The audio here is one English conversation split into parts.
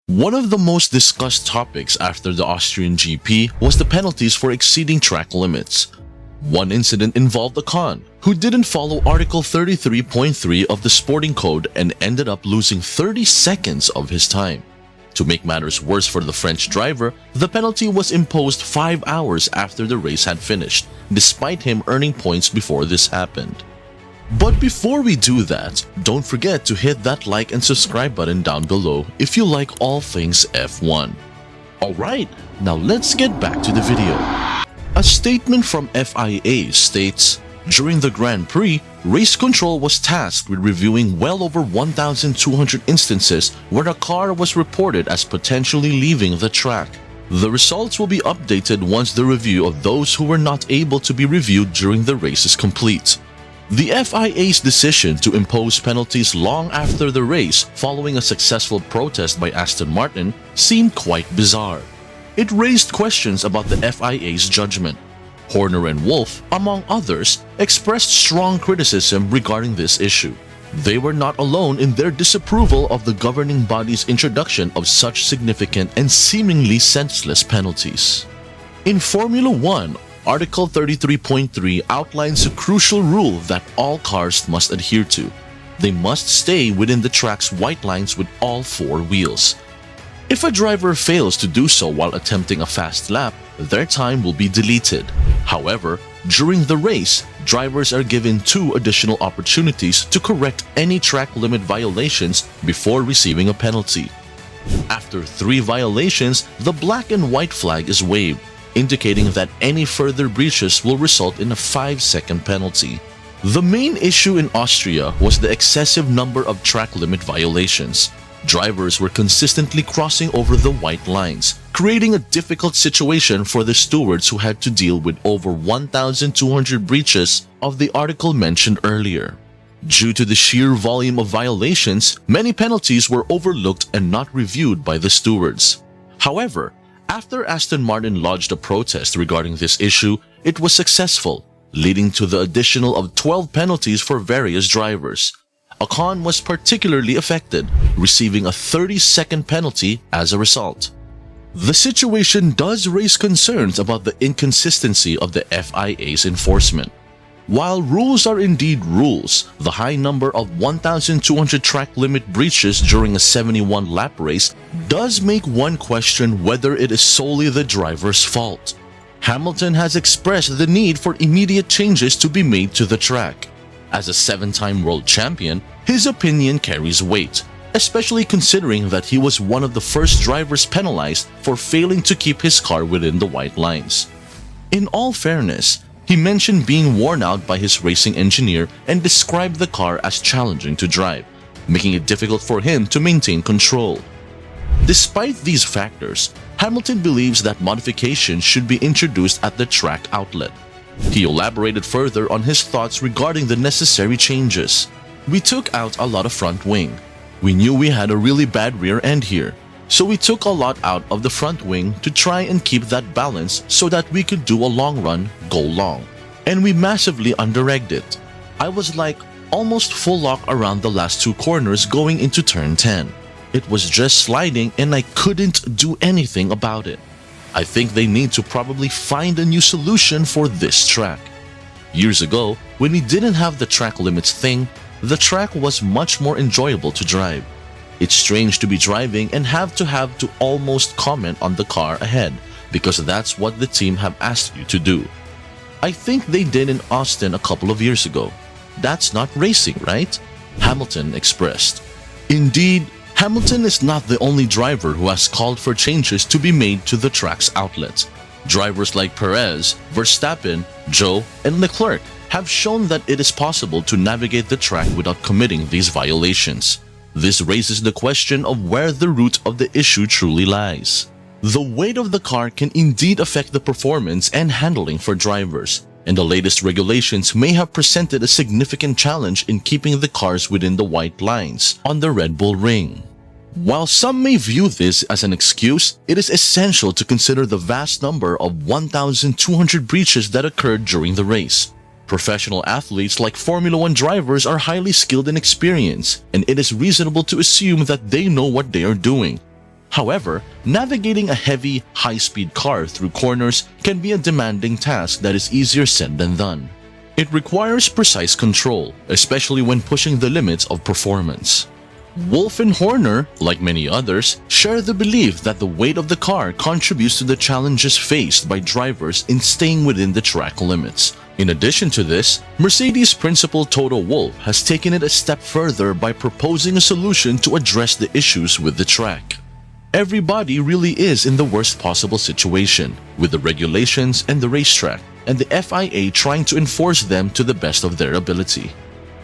One of the most discussed topics after the Austrian GP was the penalties for exceeding track limits. One incident involved Ocon, who didn't follow Article 33.3 of the Sporting Code and ended up losing 30 seconds of his time. To make matters worse for the French driver, the penalty was imposed 5 hours after the race had finished, despite him earning points before this happened. But before we do that, don't forget to hit that like and subscribe button down below if you like all things F1. Alright, now let's get back to the video. A statement from FIA states, during the Grand Prix, race control was tasked with reviewing well over 1,200 instances where a car was reported as potentially leaving the track. The results will be updated once the review of those who were not able to be reviewed during the race is complete. The FIA's decision to impose penalties long after the race following a successful protest by Aston Martin seemed quite bizarre. It raised questions about the FIA's judgment. Horner and Wolff, among others, expressed strong criticism regarding this issue. They were not alone in their disapproval of the governing body's introduction of such significant and seemingly senseless penalties. In Formula 1, Article 33.3 outlines a crucial rule that all cars must adhere to. They must stay within the track's white lines with all 4 wheels. If a driver fails to do so while attempting a fast lap, their time will be deleted. However, during the race, drivers are given 2 additional opportunities to correct any track limit violations before receiving a penalty. After 3 violations, the black and white flag is waved, indicating that any further breaches will result in a 5-second penalty. The main issue in Austria was the excessive number of track limit violations. Drivers were consistently crossing over the white lines, creating a difficult situation for the stewards who had to deal with over 1,200 breaches of the article mentioned earlier. Due to the sheer volume of violations, many penalties were overlooked and not reviewed by the stewards. However, after Aston Martin lodged a protest regarding this issue, it was successful, leading to the additional of 12 penalties for various drivers. Ocon was particularly affected, receiving a 30-second penalty as a result. The situation does raise concerns about the inconsistency of the FIA's enforcement. While rules are indeed rules, the high number of 1,200 track limit breaches during a 71-lap race does make one question whether it is solely the driver's fault. Hamilton has expressed the need for immediate changes to be made to the track. As a 7-time world champion, his opinion carries weight, especially considering that he was one of the first drivers penalized for failing to keep his car within the white lines. In all fairness, he mentioned being worn out by his racing engineer and described the car as challenging to drive, making it difficult for him to maintain control. Despite these factors, Hamilton believes that modifications should be introduced at the track outlet. He elaborated further on his thoughts regarding the necessary changes. We took out a lot of front wing. We knew we had a really bad rear end here, so we took a lot out of the front wing to try and keep that balance so that we could do a long run, go long. And we massively under-egged it. I was like almost full lock around the last 2 corners going into turn 10. It was just sliding and I couldn't do anything about it. I think they need to probably find a new solution for this track. Years ago, when we didn't have the track limits thing, the track was much more enjoyable to drive. It's strange to be driving and have to almost comment on the car ahead because that's what the team have asked you to do. I think they did in Austin a couple of years ago. That's not racing, right? Hamilton expressed. Indeed, Hamilton is not the only driver who has called for changes to be made to the track's outlets. Drivers like Perez, Verstappen, Zhou, and Leclerc have shown that it is possible to navigate the track without committing these violations. This raises the question of where the root of the issue truly lies. The weight of the car can indeed affect the performance and handling for drivers, and the latest regulations may have presented a significant challenge in keeping the cars within the white lines on the Red Bull Ring. While some may view this as an excuse, it is essential to consider the vast number of 1,200 breaches that occurred during the race. Professional athletes like Formula 1 drivers are highly skilled and experienced, and it is reasonable to assume that they know what they are doing. However, navigating a heavy, high-speed car through corners can be a demanding task that is easier said than done. It requires precise control, especially when pushing the limits of performance. Wolff and Horner, like many others, share the belief that the weight of the car contributes to the challenges faced by drivers in staying within the track limits. In addition to this, Mercedes principal Toto Wolff has taken it a step further by proposing a solution to address the issues with the track. Everybody really is in the worst possible situation, with the regulations and the racetrack, and the FIA trying to enforce them to the best of their ability.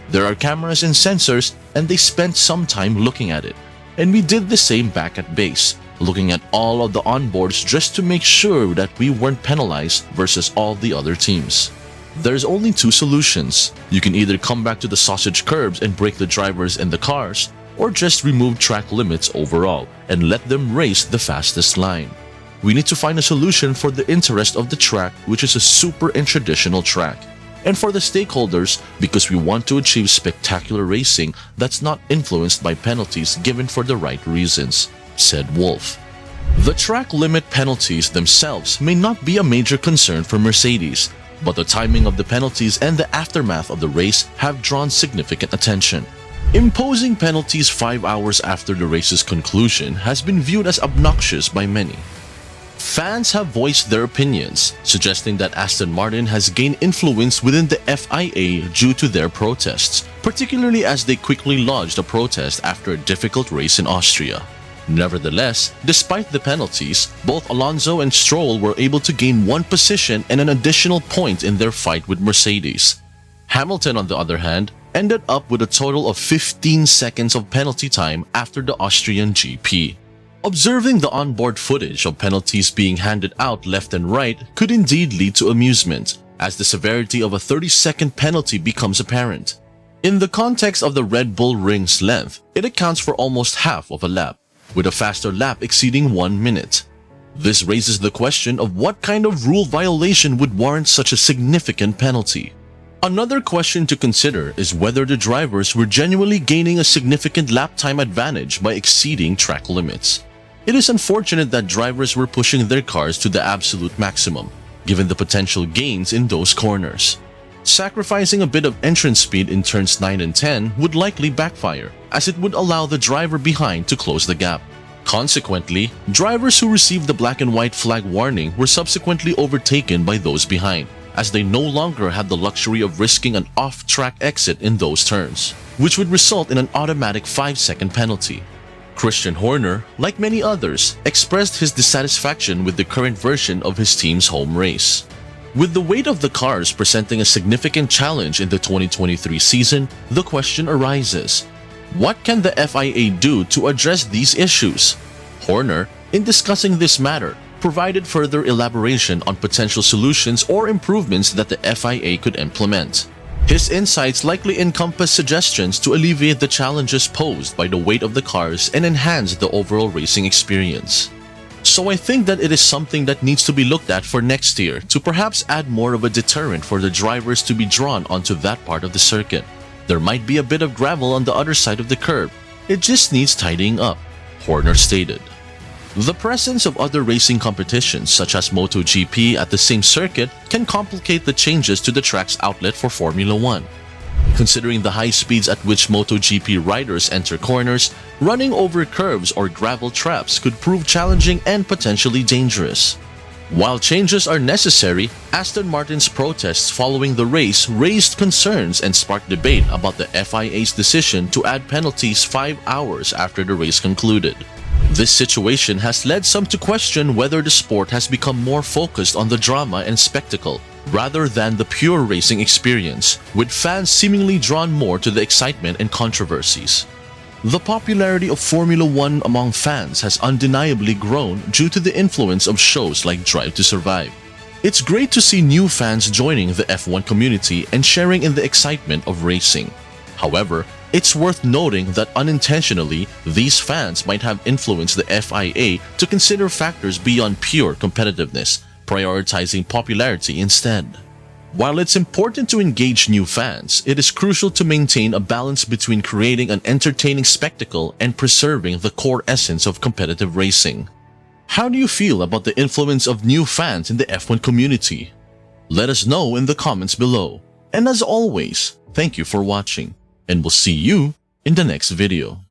There are cameras and sensors, and they spent some time looking at it. And we did the same back at base, looking at all of the onboards just to make sure that we weren't penalized versus all the other teams. There's only two solutions. You can either come back to the sausage curbs and break the drivers and the cars, or just remove track limits overall and let them race the fastest line. We need to find a solution for the interest of the track, which is a super untraditional track, and for the stakeholders because we want to achieve spectacular racing that's not influenced by penalties given for the right reasons, said Wolff. The track limit penalties themselves may not be a major concern for Mercedes, but the timing of the penalties and the aftermath of the race have drawn significant attention. Imposing penalties 5 hours after the race's conclusion has been viewed as obnoxious by many. Fans have voiced their opinions, suggesting that Aston Martin has gained influence within the FIA due to their protests, particularly as they quickly lodged a protest after a difficult race in Austria. Nevertheless, despite the penalties, both Alonso and Stroll were able to gain one position and an additional point in their fight with Mercedes. Hamilton, on the other hand, ended up with a total of 15 seconds of penalty time after the Austrian GP. Observing the onboard footage of penalties being handed out left and right could indeed lead to amusement, as the severity of a 30-second penalty becomes apparent. In the context of the Red Bull ring's length, it accounts for almost half of a lap, with a faster lap exceeding 1 minute. This raises the question of what kind of rule violation would warrant such a significant penalty. Another question to consider is whether the drivers were genuinely gaining a significant lap time advantage by exceeding track limits. It is unfortunate that drivers were pushing their cars to the absolute maximum, given the potential gains in those corners. Sacrificing a bit of entrance speed in turns 9 and 10 would likely backfire, as it would allow the driver behind to close the gap. Consequently, drivers who received the black and white flag warning were subsequently overtaken by those behind, as they no longer had the luxury of risking an off-track exit in those turns, which would result in an automatic 5-second penalty. Christian Horner, like many others, expressed his dissatisfaction with the current version of his team's home race. With the weight of the cars presenting a significant challenge in the 2023 season, the question arises: what can the FIA do to address these issues? Horner, in discussing this matter, provided further elaboration on potential solutions or improvements that the FIA could implement. His insights likely encompass suggestions to alleviate the challenges posed by the weight of the cars and enhance the overall racing experience. So I think that it is something that needs to be looked at for next year to perhaps add more of a deterrent for the drivers to be drawn onto that part of the circuit. There might be a bit of gravel on the other side of the curb. It just needs tidying up, Horner stated. The presence of other racing competitions such as MotoGP at the same circuit can complicate the changes to the track's outlet for Formula 1. Considering the high speeds at which MotoGP riders enter corners, running over curves or gravel traps could prove challenging and potentially dangerous. While changes are necessary, Aston Martin's protests following the race raised concerns and sparked debate about the FIA's decision to add penalties 5 hours after the race concluded. This situation has led some to question whether the sport has become more focused on the drama and spectacle rather than the pure racing experience, with fans seemingly drawn more to the excitement and controversies. The popularity of Formula 1 among fans has undeniably grown due to the influence of shows like Drive to Survive. It's great to see new fans joining the F1 community and sharing in the excitement of racing. However, it's worth noting that unintentionally, these fans might have influenced the FIA to consider factors beyond pure competitiveness, prioritizing popularity instead. While it's important to engage new fans, it is crucial to maintain a balance between creating an entertaining spectacle and preserving the core essence of competitive racing. How do you feel about the influence of new fans in the F1 community? Let us know in the comments below. And as always, thank you for watching, and we'll see you in the next video.